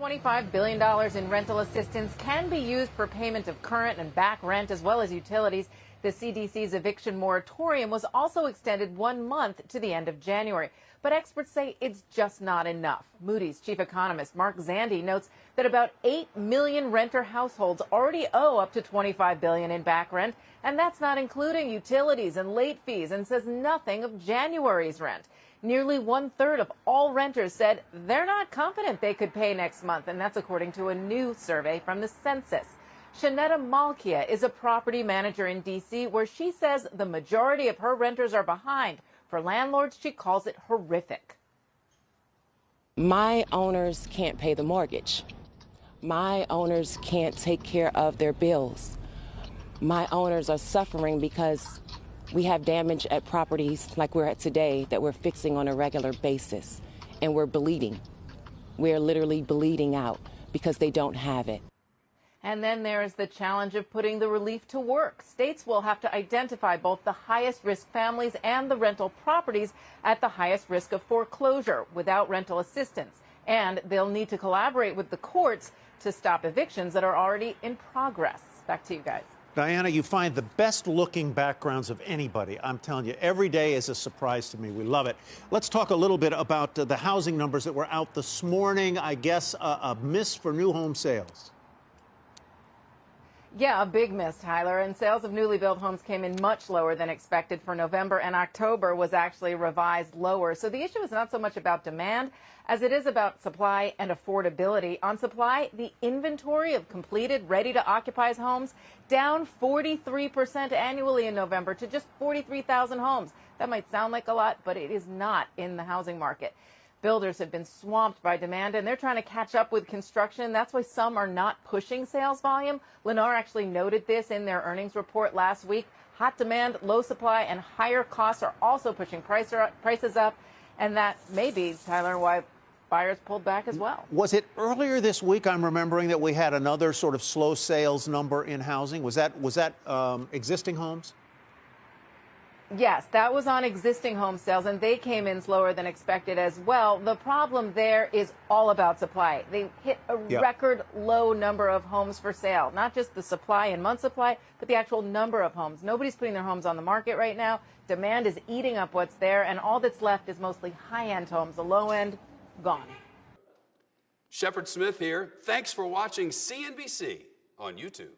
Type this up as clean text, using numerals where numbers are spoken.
$25 billion in rental assistance can be used for payment of current and back rent as well as utilities. The CDC's eviction moratorium was also extended 1 month to the end of January. But experts say it's just not enough. Moody's chief economist Mark Zandi notes that about 8 million renter households already owe up to $25 billion in back rent, and that's not including utilities and late fees, and says nothing of January's rent. Nearly 1/3 of all renters said they're not confident they could pay next month, and that's according to a new survey from the census. Shanetta Malkia is a property manager in D.C., where she says the majority of her renters are behind. For landlords, she calls it horrific. My owners can't pay the mortgage. My owners can't take care of their bills. My owners are suffering because we have damage at properties like we're at today that we're fixing on a regular basis, and we're bleeding. We're literally bleeding out because they don't have it. And then there is the challenge of putting the relief to work. States will have to identify both the highest risk families and the rental properties at the highest risk of foreclosure without rental assistance. And they'll need to collaborate with the courts to stop evictions that are already in progress. Back to you guys. Diana, you find the best looking backgrounds of anybody. I'm telling you, every day is a surprise to me. We love it. Let's talk a little bit about the housing numbers that were out this morning. I guess a miss for new home sales. Yeah, a big miss, Tyler. And sales of newly built homes came in much lower than expected for November, and October was actually revised lower. So the issue is not so much about demand as it is about supply and affordability. On supply, the inventory of completed, ready-to-occupy homes down 43% annually in November to just 43,000 homes. That might sound like a lot, but it is not in the housing market. Builders have been swamped by demand, and they're trying to catch up with construction. That's why some are not pushing sales volume. Lennar actually noted this in their earnings report last week. Hot demand, low supply, and higher costs are also pushing prices up, and that may be, Tyler, why buyers pulled back as well. Was it earlier this week, I'm remembering, that we had another sort of slow sales number in housing? Was that existing homes? Yes, that was on existing home sales, and they came in slower than expected as well. The problem there is all about supply. They hit a record low number of homes for sale, not just the supply and month supply, but the actual number of homes. Nobody's putting their homes on the market right now. Demand is eating up what's there, and all that's left is mostly high-end homes. The low end, gone. Shepard Smith here. Thanks for watching CNBC on YouTube.